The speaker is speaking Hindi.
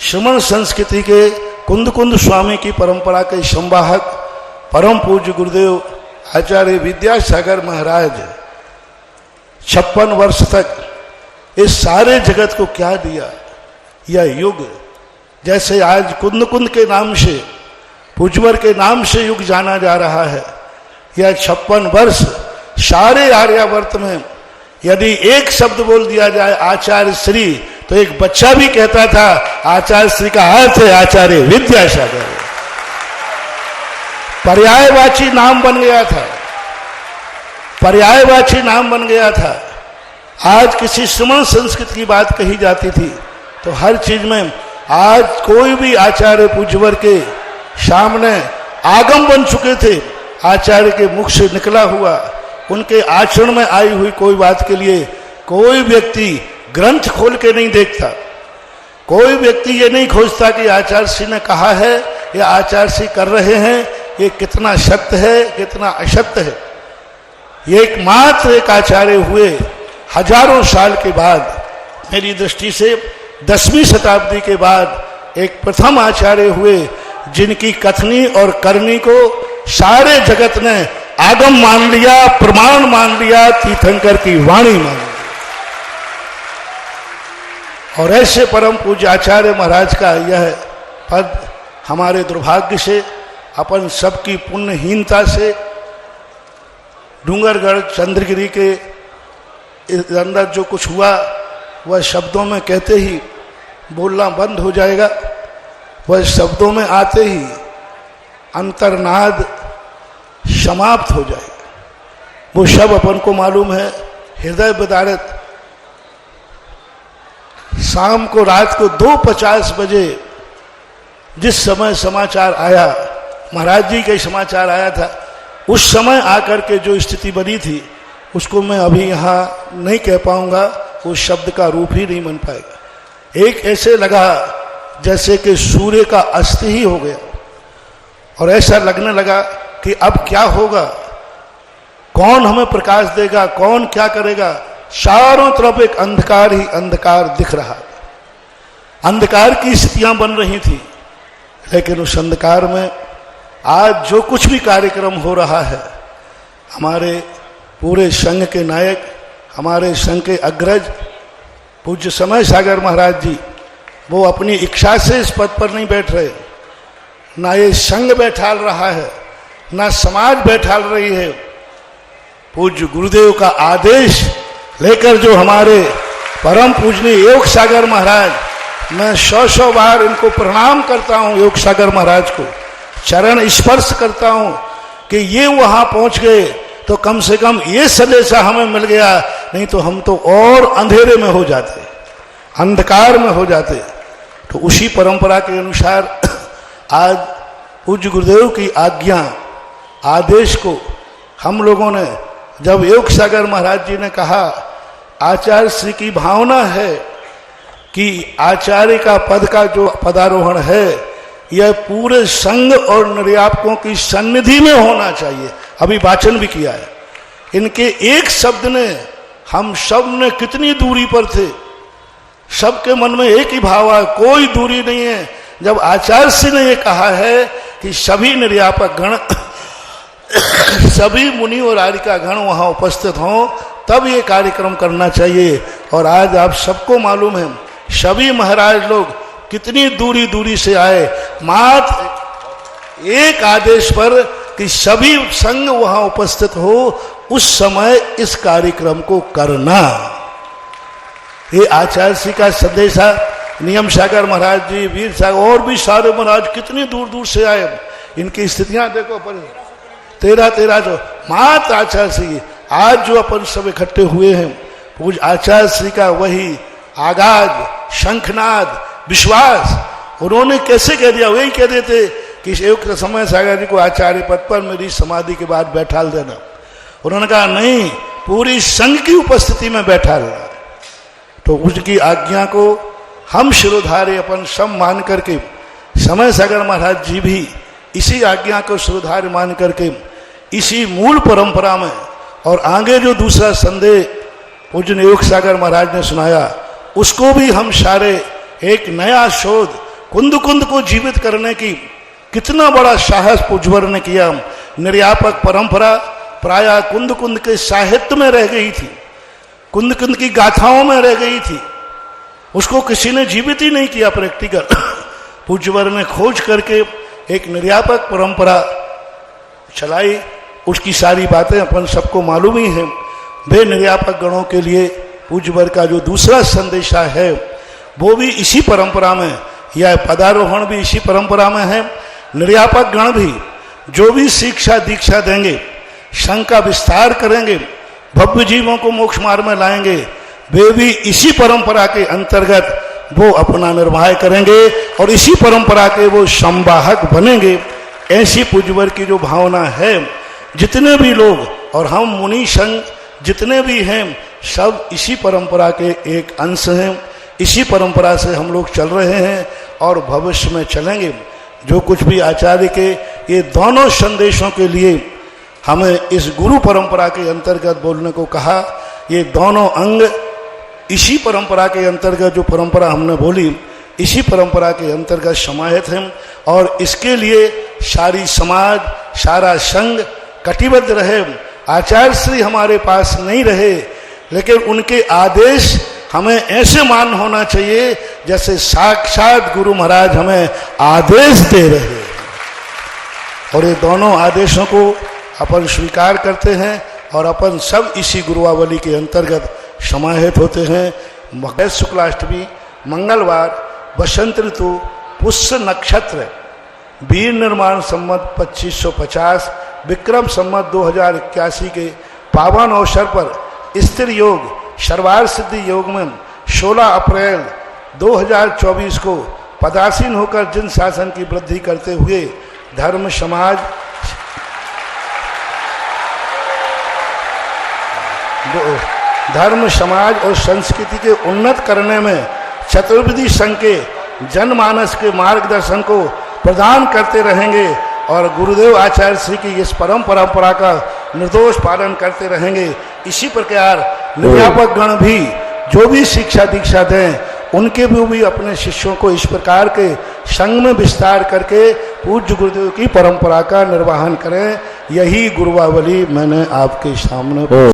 श्रमण संस्कृति के कुंद कुंद स्वामी की परंपरा के संवाहक परम पूज्य गुरुदेव आचार्य विद्यासागर महाराज 56 वर्ष तक इस सारे जगत को क्या दिया। यह युग जैसे आज कुंद कुंद के नाम से, पूजवर के नाम से युग जाना जा रहा है, यह 56 वर्ष सारे आर्यावर्त में यदि एक शब्द बोल दिया जाए आचार्य श्री, तो एक बच्चा भी कहता था आचार्य श्री का अर्थ है आचार्य विद्यासागर। पर्यायवाची नाम बन गया था, पर्यायवाची नाम बन गया था। आज किसी श्रमण संस्कृत की बात कही जाती थी तो हर चीज में आज कोई भी आचार्य पूज्यवर के सामने आगम बन चुके थे। आचार्य के मुख से निकला हुआ, उनके आचरण में आई हुई कोई बात के लिए कोई व्यक्ति ग्रंथ खोल के नहीं देखता। कोई व्यक्ति ये नहीं खोजता कि आचार्य श्री ने कहा है या आचार्य श्री कर रहे हैं, ये कितना सत्य है कितना असत्य है। ये एकमात्र एक आचार्य हुए हजारों साल के बाद, मेरी दृष्टि से 10वीं शताब्दी के बाद एक प्रथम आचार्य हुए जिनकी कथनी और करनी को सारे जगत ने आगम मान लिया, प्रमाण मान लिया, तीर्थंकर की वाणी मान ली। और ऐसे परम पूज्य आचार्य महाराज का यह पद हमारे दुर्भाग्य से, अपन सबकी पुण्यहीनता से, डूंगरगढ़ चंद्रगिरी के अंदर जो कुछ हुआ वह शब्दों में कहते ही बोलना बंद हो जाएगा, वह शब्दों में आते ही अंतर्नाद समाप्त हो जाएगा। वो सब अपन को मालूम है। हृदय बदारत शाम को रात को 2:50 बजे जिस समय समाचार आया, महाराज जी का समाचार आया था, उस समय आकर के जो स्थिति बनी थी उसको मैं अभी यहाँ नहीं कह पाऊंगा, उस शब्द का रूप ही नहीं बन पाएगा। एक ऐसे लगा जैसे कि सूर्य का अस्त ही हो गया, और ऐसा लगने लगा कि अब क्या होगा, कौन हमें प्रकाश देगा, कौन क्या करेगा। चारों तरफ एक अंधकार ही अंधकार दिख रहा है, अंधकार की स्थितियां बन रही थी। लेकिन उस अंधकार में आज जो कुछ भी कार्यक्रम हो रहा है, हमारे पूरे संघ के नायक, हमारे संघ के अग्रज पूज्य समय सागर महाराज जी, वो अपनी इच्छा से इस पद पर नहीं बैठ रहे, ना ये संघ बैठाल रहा है, ना समाज बैठाल रही है। पूज्य गुरुदेव का आदेश लेकर जो हमारे परम पूजनीय योग सागर महाराज, मैं 100 बार इनको प्रणाम करता हूँ, योग सागर महाराज को चरण स्पर्श करता हूँ कि ये वहां पहुंच गए तो कम से कम ये संदेशा हमें मिल गया, नहीं तो हम तो और अंधेरे में हो जाते, अंधकार में हो जाते। तो उसी परंपरा के अनुसार आज पूज्य गुरुदेव की आज्ञा, आदेश को हम लोगों ने, जब योग सागर महाराज जी ने कहा आचार्य श्री की भावना है कि आचार्य का पद का जो पदारोहण है यह पूरे संघ और निर्यापकों की सन्निधि में होना चाहिए, अभी वाचन भी किया है। इनके एक शब्द ने हम सब ने कितनी दूरी पर थे, सबके मन में एक ही भाव है, कोई दूरी नहीं है। जब आचार्य श्री ने यह कहा है कि सभी निर्यापक गण सभी मुनि और आर्यिका गण वहां उपस्थित हों, तब ये कार्यक्रम करना चाहिए। और आज आप सबको मालूम है सभी महाराज लोग कितनी दूरी दूरी से आए, मात्र एक आदेश पर कि सभी संघ वहां उपस्थित हो, उस समय इस कार्यक्रम को करना। ये आचार्य श्री का संदेश है। नियम सागर महाराज जी, वीर सागर और भी सारे महाराज कितनी दूर दूर से आए, इनकी स्थितियां देखो पर 13 जो मात्र आचार्य श्री आज जो अपन सब इकट्ठे हुए हैं, पूज आचार्य श्री का वही आगाज, शंखनाद, विश्वास उन्होंने कैसे कह दिया। वही कह देते कि एक समय सागर जी को आचार्य पद पर मेरी समाधि के बाद बैठाल देना, उन्होंने कहा नहीं, पूरी संघ की उपस्थिति में बैठालना। तो उसकी आज्ञा को हम शिरोधार्य अपन सब मान करके, समय सागर महाराज जी भी इसी आज्ञा को शिरोधार्य मान करके इसी मूल परंपरा में, और आगे जो दूसरा संदेश पूज्य योग सागर महाराज ने सुनाया, उसको भी हम सारे एक नया शोध कुंद कुंद को जीवित करने की कितना बड़ा साहस पूज्यवर ने किया। निर्यापक परंपरा प्रायः कुंद कुंद के साहित्य में रह गई थी, कुंद कुंद की गाथाओं में रह गई थी, उसको किसी ने जीवित ही नहीं किया प्रैक्टिकल। पूज्यवर ने खोज करके एक निर्यापक परंपरा चलाई, उसकी सारी बातें अपन सबको मालूम ही हैं। वे निर्यापक गणों के लिए पूज्यवर का जो दूसरा संदेशा है वो भी इसी परंपरा में, यह पदारोहण भी इसी परंपरा में है। निर्यापक गण भी जो भी शिक्षा दीक्षा देंगे, संघ का विस्तार करेंगे, भव्य जीवों को मोक्ष मार्ग में लाएंगे, वे भी इसी परंपरा के अंतर्गत वो अपना निर्वाह करेंगे और इसी परंपरा के वो संवाहक बनेंगे। ऐसी पूज्यवर की जो भावना है, जितने भी लोग और हम मुनि संघ जितने भी हैं सब इसी परंपरा के एक अंश हैं। इसी परंपरा से हम लोग चल रहे हैं और भविष्य में चलेंगे। जो कुछ भी आचार्य के ये दोनों संदेशों के लिए हमें इस गुरु परंपरा के अंतर्गत बोलने को कहा, ये दोनों अंग इसी परंपरा के अंतर्गत, जो परंपरा हमने बोली इसी परंपरा के अंतर्गत समाहित हैं। और इसके लिए सारी समाज, सारा संघ कटिबद्ध रहे। आचार्य श्री हमारे पास नहीं रहे, लेकिन उनके आदेश हमें ऐसे मान होना चाहिए जैसे साक्षात गुरु महाराज हमें आदेश दे रहे हैं। और ये दोनों आदेशों को अपन स्वीकार करते हैं और अपन सब इसी गुरुआवली के अंतर्गत समाहित होते हैं। मकर शुक्लाष्टमी मंगलवार, बसंत ऋतु, पुष्य नक्षत्र, वीर निर्माण संवत 2550, विक्रम संवत 2081 के पावन अवसर पर स्थिर योग सर्वार्थ सिद्धि योग में 16 अप्रैल 2024 को पदासीन होकर जिन शासन की वृद्धि करते हुए धर्म समाज और संस्कृति के उन्नत करने में चतुर्विधि संघ के जनमानस के मार्गदर्शन को प्रदान करते रहेंगे और गुरुदेव आचार्य श्री की इस परंपरा का निर्दोष पालन करते रहेंगे। इसी प्रकार निर्यापक गण भी जो भी शिक्षा दीक्षा दें उनके भी अपने शिष्यों को इस प्रकार के संघ में विस्तार करके पूज्य गुरुदेव की परंपरा का निर्वहन करें। यही गुरुआवली मैंने आपके सामने